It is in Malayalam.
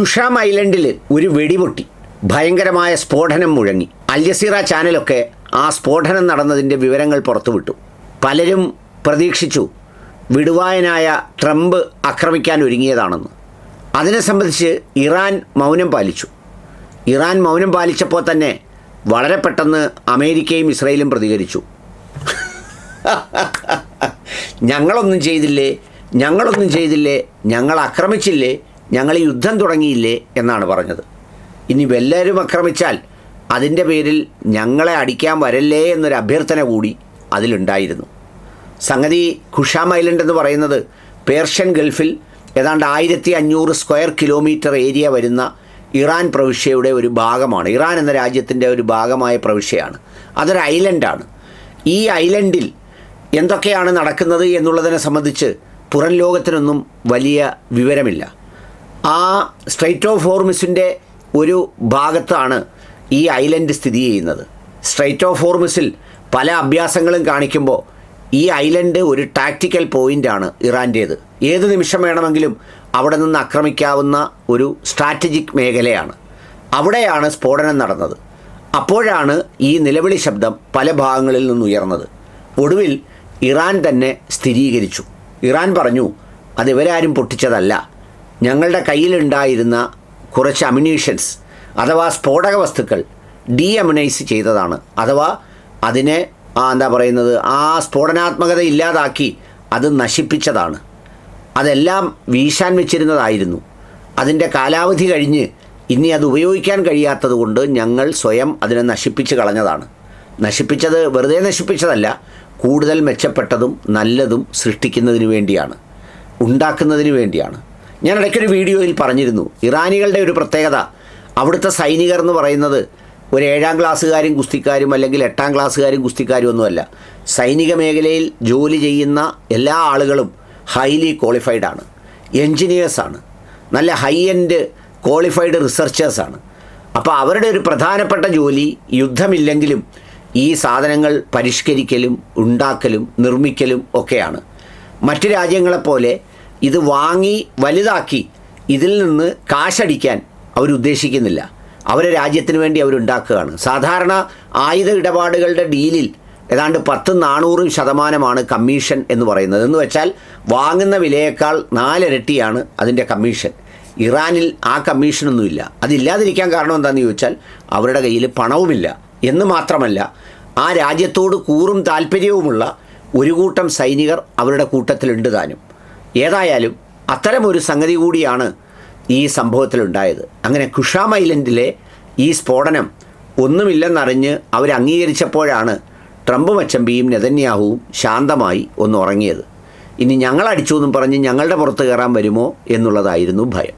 ഖുഷാം ഐലൻഡിൽ ഒരു വെടിപൊട്ടി, ഭയങ്കരമായ സ്ഫോടനം മുഴങ്ങി. അൽ ജസീറ ചാനലൊക്കെ ആ സ്ഫോടനം നടന്നതിൻ്റെ വിവരങ്ങൾ പുറത്തുവിട്ടു. പലരും പ്രതീക്ഷിച്ചു വിടുവായനായ ട്രംപ് ആക്രമിക്കാൻ ഒരുങ്ങിയതാണെന്ന്. അതിനെ സംബന്ധിച്ച് ഇറാൻ മൗനം പാലിച്ചു. ഇറാൻ മൗനം പാലിച്ചപ്പോൾ തന്നെ വളരെ പെട്ടെന്ന് അമേരിക്കയും ഇസ്രയേലും പ്രതികരിച്ചു. ഞങ്ങളൊന്നും ചെയ്തില്ലേ, ഞങ്ങൾ ആക്രമിച്ചില്ലേ, ഞങ്ങൾ യുദ്ധം തുടങ്ങിയില്ലേ എന്നാണ് പറഞ്ഞത്. ഇനി വല്ലവരും ആക്രമിച്ചാൽ അതിൻ്റെ പേരിൽ ഞങ്ങളെ അടിക്കാൻ വരല്ലേ എന്നൊരു അഭ്യർത്ഥന കൂടി അതിലുണ്ടായിരുന്നു. സംഗതി ഖുഷാം ഐലൻഡ് എന്ന് പറയുന്നത് പേർഷ്യൻ ഗൾഫിൽ ഏതാണ്ട് 1500 സ്ക്വയർ കിലോമീറ്റർ ഏരിയ വരുന്ന ഇറാൻ പ്രവിശ്യയുടെ ഒരു ഭാഗമാണ്. ഇറാൻ എന്ന രാജ്യത്തിൻ്റെ ഒരു ഭാഗമായ പ്രവിശ്യയാണ്. അതൊരു ഐലൻഡാണ്. ഈ ഐലൻഡിൽ എന്തൊക്കെയാണ് നടക്കുന്നത് എന്നുള്ളതിനെ സംബന്ധിച്ച് പുറം ലോകത്തിനൊന്നും വലിയ വിവരമില്ല. ആ സ്ട്രെയ്റ്റ് ഓഫ് ഹോർമുസിൻ്റെ ഒരു ഭാഗത്താണ് ഈ ഐലൻഡ് സ്ഥിതി ചെയ്യുന്നത്. സ്ട്രെയ്റ്റ് ഓഫ് ഹോർമുസിൽ പല അഭ്യാസങ്ങളും കാണിക്കുമ്പോൾ ഈ ഐലൻഡ് ഒരു ടാക്റ്റിക്കൽ പോയിൻ്റാണ് ഇറാൻ്റേത്. ഏത് നിമിഷം വേണമെങ്കിലും അവിടെ നിന്ന് ആക്രമിക്കാവുന്ന ഒരു സ്ട്രാറ്റജിക് മേഖലയാണ്. അവിടെയാണ് സ്ഫോടനം നടന്നത്. അപ്പോഴാണ് ഈ നിലവിളി ശബ്ദം പല ഭാഗങ്ങളിൽ നിന്നുയർന്നത്. ഒടുവിൽ ഇറാൻ തന്നെ സ്ഥിരീകരിച്ചു. ഇറാൻ പറഞ്ഞു, അത് ഇവരാരും പൊട്ടിച്ചതല്ല, ഞങ്ങളുടെ കയ്യിലുണ്ടായിരുന്ന കുറച്ച് അമ്യൂണീഷൻസ് അഥവാ സ്ഫോടക വസ്തുക്കൾ ഡീഅമ്യൂണൈസ് ചെയ്തതാണ്. അഥവാ അതിനെ ആ സ്ഫോടനാത്മകത ഇല്ലാതാക്കി അത് നശിപ്പിച്ചതാണ്. അതെല്ലാം വീശാൻ വെച്ചിരുന്നതായിരുന്നു. അതിൻ്റെ കാലാവധി കഴിഞ്ഞ് ഇനി അത് ഉപയോഗിക്കാൻ കഴിയാത്തത് കൊണ്ട് ഞങ്ങൾ സ്വയം അതിനെ നശിപ്പിച്ച് കളഞ്ഞതാണ്. നശിപ്പിച്ചത് വെറുതെ നശിപ്പിച്ചതല്ല, കൂടുതൽ മെച്ചപ്പെട്ടതും നല്ലതും സൃഷ്ടിക്കുന്നതിന് വേണ്ടിയാണ്, ഉണ്ടാക്കുന്നതിന് വേണ്ടിയാണ്. ഞാൻ ഇടയ്ക്കൊരു വീഡിയോയിൽ പറഞ്ഞിരുന്നു, ഇറാനികളുടെ ഒരു പ്രത്യേകത, അവിടുത്തെ സൈനികർ എന്ന് പറയുന്നത് ഒരു 7ാം ക്ലാസ്സുകാരും ഗുസ്തിക്കാരും അല്ലെങ്കിൽ 8ാം ക്ലാസ്സുകാരും ഗുസ്തിക്കാരും ഒന്നുമല്ല. സൈനിക മേഖലയിൽ ജോലി ചെയ്യുന്ന എല്ലാ ആളുകളും ഹൈലി ക്വാളിഫൈഡാണ്, എൻജിനീയേഴ്സാണ്, നല്ല ഹൈ എൻഡ് ക്വാളിഫൈഡ് റിസർച്ചേഴ്സാണ്. അപ്പോൾ അവരുടെ ഒരു പ്രധാനപ്പെട്ട ജോലി യുദ്ധമില്ലെങ്കിലും ഈ സാധനങ്ങൾ പരിഷ്കരിക്കലും ഉണ്ടാക്കലും നിർമ്മിക്കലും ഒക്കെയാണ്. മറ്റ് രാജ്യങ്ങളെപ്പോലെ ഇത് വാങ്ങി വലുതാക്കി ഇതിൽ നിന്ന് കാശടിക്കാൻ അവരുദ്ദേശിക്കുന്നില്ല. അവരെ രാജ്യത്തിന് വേണ്ടി അവരുണ്ടാക്കുകയാണ്. സാധാരണ ആയുധ ഇടപാടുകളുടെ ഡീലിൽ ഏതാണ്ട് 10-400% കമ്മീഷൻ എന്ന് പറയുന്നത്. എന്ന് വെച്ചാൽ വാങ്ങുന്ന വിലയേക്കാൾ 4 ഇരട്ടിയാണ് അതിൻ്റെ കമ്മീഷൻ. ഇറാനിൽ ആ കമ്മീഷനൊന്നുമില്ല. അതില്ലാതിരിക്കാൻ കാരണം എന്താണെന്ന് ചോദിച്ചാൽ അവരുടെ കയ്യിൽ പണവുമില്ല എന്ന് മാത്രമല്ല, ആ രാജ്യത്തോട് കൂറും താല്പര്യവുമുള്ള ഒരു കൂട്ടം സൈനികർ അവരുടെ കൂട്ടത്തിലുണ്ട് താനും. ഏതായാലും അത്തരമൊരു സംഗതി കൂടിയാണ് ഈ സംഭവത്തിലുണ്ടായത്. അങ്ങനെ ഖുഷാം ഐലൻഡിലെ ഈ സ്ഫോടനം ഒന്നുമില്ലെന്നറിഞ്ഞ് അവർ അംഗീകരിച്ചപ്പോഴാണ് ട്രംപും അച്ചമ്പിയും നെതന്യാഹുവും ശാന്തമായി ഒന്ന് ഉറങ്ങിയത്. ഇനി ഞങ്ങളടിച്ചു എന്നും പറഞ്ഞ് ഞങ്ങളുടെ പുറത്ത് കയറാൻ വരുമോ എന്നുള്ളതായിരുന്നു ഭയം.